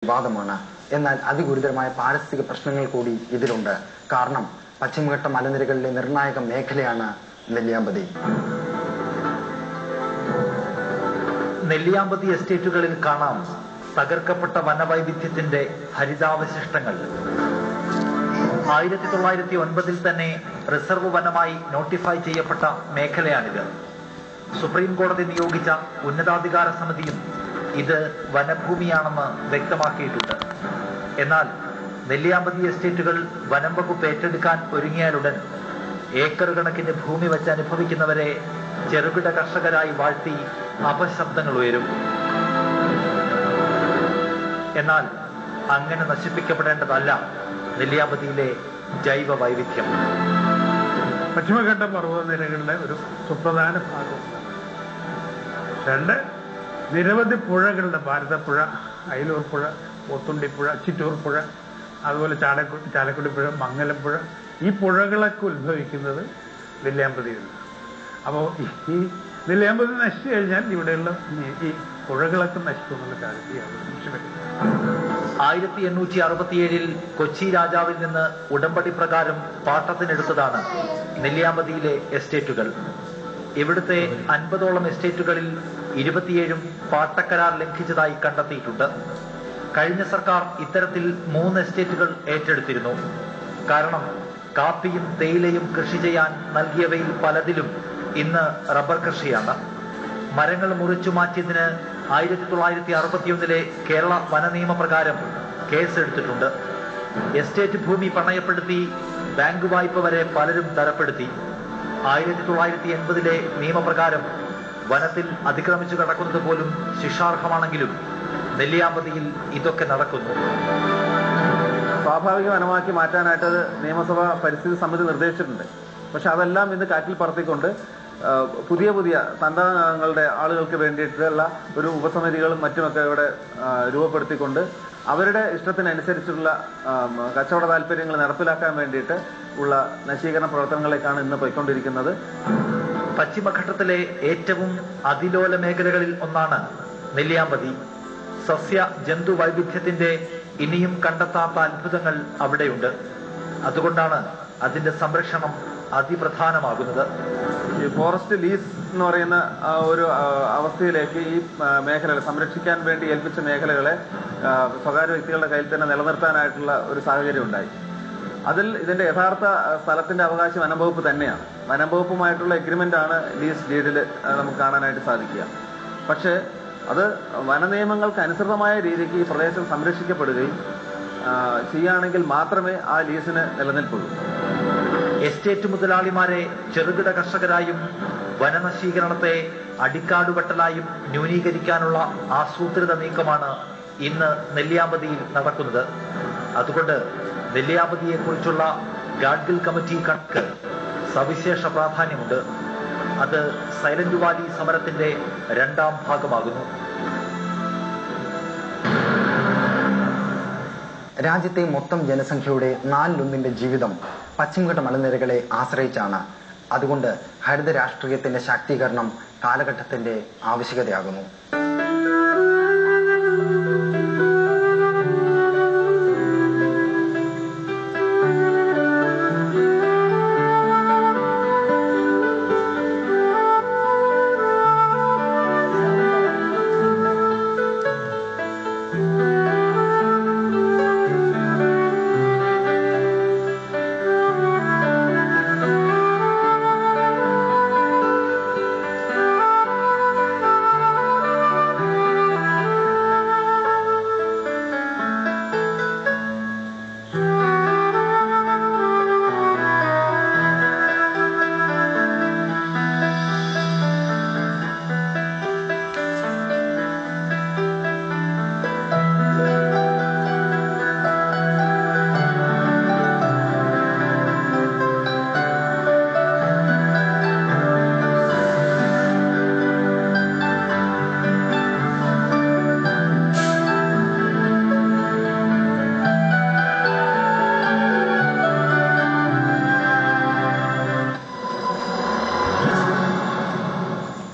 വിവാദമാണ്. എന്നാൽ അതിഗുരുതരമായ പാരിസ്ഥിതിക പ്രശ്നങ്ങൾ കൂടി ഇതിലുണ്ട്. കാരണം പശ്ചിമഘട്ട മലനിരകളിലെ നിർണായക മേഖലയാണ് നെല്ലിയാമ്പതി. നെല്ലിയാമ്പതി എസ്റ്റേറ്റുകളിൽ കാണാം തകർക്കപ്പെട്ട വനവൈവിധ്യത്തിന്റെ ഹരിതാവശിഷ്ടങ്ങൾ. 1909 തന്നെ റിസർവ് വനമായി നോട്ടിഫൈ ചെയ്യപ്പെട്ട മേഖലയാണിത്. സുപ്രീം കോടതി നിയോഗിച്ച ഉന്നതാധികാര സമിതിയും ഇത് വനഭൂമിയാണെന്ന് വ്യക്തമാക്കിയിട്ടുണ്ട്. എന്നാൽ നെല്ലിയാമ്പതി എസ്റ്റേറ്റുകൾ വനം വകുപ്പ് ഏറ്റെടുക്കാൻ ഒരുങ്ങിയാലുടൻ ഏക്കർ കണക്കിന് ഭൂമി വെച്ച് അനുഭവിക്കുന്നവരെ ചെറുകിട കർഷകരായി വാഴ്ത്തി അപശബ്ദങ്ങൾ ഉയരും. എന്നാൽ അങ്ങനെ നശിപ്പിക്കപ്പെടേണ്ടതല്ല നെല്ലിയാമ്പതിയിലെ ജൈവ വൈവിധ്യം. പശ്ചിമഘട്ട പർവ്വതനിരകളുടെ ഒരു സുപ്രധാന ഭാഗമാണ്. 2 നിരവധി പുഴകളുടെ ഭാരതപ്പുഴ, അയിലൂർ പുഴ, പോത്തുണ്ടിപ്പുഴ, ചിറ്റൂർ പുഴ, അതുപോലെ ചാലക്കുടി പുഴ, മംഗലം പുഴ, ഈ പുഴകളൊക്കെ ഉത്ഭവിക്കുന്നത് നെല്ലിയാമ്പതിയിൽ. അപ്പോൾ ഈ നെല്ലിയാമ്പതി നശിച്ചു കഴിഞ്ഞാൽ ഇവിടെയുള്ള ഈ പുഴകളൊക്കെ നശിക്കുമെന്നുള്ള കാര്യത്തിൽ യാതൊരു സംശയമില്ല. 1867 കൊച്ചി രാജാവിൽ നിന്ന് ഉടമ്പടി പ്രകാരം പാട്ടത്തിനെടുത്തതാണ് നെല്ലിയാമ്പതിയിലെ എസ്റ്റേറ്റുകൾ. ഇവിടുത്തെ 50ഓളം എസ്റ്റേറ്റുകളിൽ 27 പാട്ടക്കരാർ ലംഘിച്ചതായി കണ്ടെത്തിയിട്ടുണ്ട്. കഴിഞ്ഞ സർക്കാർ ഇത്തരത്തിൽ 3 എസ്റ്റേറ്റുകൾ ഏറ്റെടുത്തിരുന്നു. കാരണം കാപ്പിയും തേയിലയും കൃഷി ചെയ്യാൻ നൽകിയവയിൽ പലതിലും ഇന്ന് റബ്ബർ കൃഷിയാണ്. മരങ്ങൾ മുറിച്ചു മാറ്റിയതിന് 1961 കേരള വന നിയമപ്രകാരം കേസെടുത്തിട്ടുണ്ട്. എസ്റ്റേറ്റ് ഭൂമി പണയപ്പെടുത്തി ബാങ്ക് വായ്പ വരെ പലരും തരപ്പെടുത്തി. 1980 നിയമപ്രകാരം വനത്തിൽ അതിക്രമിച്ചു കടക്കുന്നത് പോലും ശിക്ഷാർഹമാണെങ്കിലും നെല്ലിയാമ്പതിയിൽ ഇതൊക്കെ നടക്കുന്നു. സ്വാഭാവിക വനമാക്കി മാറ്റാനായിട്ട് നിയമസഭ പരിസ്ഥിതി സമിതി നിർദ്ദേശിച്ചിട്ടുണ്ട്. പക്ഷെ അതെല്ലാം ഇന്ന് കാറ്റിൽ പറത്തിക്കൊണ്ട് പുതിയ തന്ത്രങ്ങളുടെ ആളുകൾക്ക് വേണ്ടിയിട്ടുള്ള ഒരു ഉപസമിതികളും മറ്റുമൊക്കെ ഇവിടെ രൂപപ്പെടുത്തിക്കൊണ്ട് അവരുടെ ഇഷ്ടത്തിനനുസരിച്ചുള്ള കച്ചവട താല്പര്യങ്ങൾ നടപ്പിലാക്കാൻ വേണ്ടിയിട്ട് ഉള്ള നശീകരണ പ്രവർത്തനങ്ങളിലേക്കാണ് ഇന്ന് പോയിക്കൊണ്ടിരിക്കുന്നത്. പശ്ചിമഘട്ടത്തിലെ ഏറ്റവും അതിലോല മേഖലകളിൽ ഒന്നാണ് നെല്ലിയാമ്പതി. സസ്യ ജന്തു വൈവിധ്യത്തിന്റെ ഇനിയും കണ്ടെത്താത്ത അത്ഭുതങ്ങൾ അവിടെയുണ്ട്. അതുകൊണ്ടാണ് അതിന്റെ സംരക്ഷണം അതിപ്രധാനമാകുന്നത്. ഈ ഫോറസ്റ്റ് ലീസ് എന്ന് പറയുന്ന ഒരു അവസ്ഥയിലേക്ക് ഈ മേഖലകളെ സംരക്ഷിക്കാൻ വേണ്ടി ഏൽപ്പിച്ച മേഖലകളെ സ്വകാര്യ വ്യക്തികളുടെ കയ്യിൽ തന്നെ നിലനിർത്താനായിട്ടുള്ള ഒരു സാഹചര്യം ഉണ്ടായി. അതിൽ ഇതിന്റെ യഥാർത്ഥ സ്ഥലത്തിന്റെ അവകാശം വനം വകുപ്പ് തന്നെയാണ്. വനം വകുപ്പുമായിട്ടുള്ള എഗ്രിമെന്റ് ആണ് ലീസ് ഡീഡിൽ നമുക്ക് കാണാനായിട്ട് സാധിക്കുക. പക്ഷേ അത് വനനിയമങ്ങൾക്ക് അനുസൃതമായ രീതിക്ക് ഈ പ്രദേശം സംരക്ഷിക്കപ്പെടുകയും ചെയ്യുകയാണെങ്കിൽ മാത്രമേ ആ ലീസിന് നിലനിൽപ്പുള്ളൂ. എസ്റ്റേറ്റ് മുതലാളിമാരെ ചെറുകിട കർഷകരായും വനനശീകരണത്തെ അടിക്കാടുവെട്ടലായും ന്യൂനീകരിക്കാനുള്ള ആസൂത്രിത നീക്കമാണ് ഇന്ന് നെല്ലിയാമ്പതിയിൽ നടക്കുന്നത്. അതുകൊണ്ട് നെല്ലിയാമ്പതിയെക്കുറിച്ചുള്ള ഗാഡ്ഗിൽ കമ്മിറ്റി കണക്ക് സവിശേഷ പ്രാധാന്യമുണ്ട്. അത് സൈലന്റ് വാലി സമരത്തിന്റെ 2ാം ഭാഗമാകുന്നു. രാജ്യത്തെ മൊത്തം ജനസംഖ്യയുടെ 4/1 ജീവിതം പശ്ചിമഘട്ട മലനിരകളെ ആശ്രയിച്ചാണ്. അതുകൊണ്ട് ഹരിത രാഷ്ട്രീയത്തിന്റെ ശാക്തീകരണം കാലഘട്ടത്തിന്റെ ആവശ്യകതയാകുന്നു.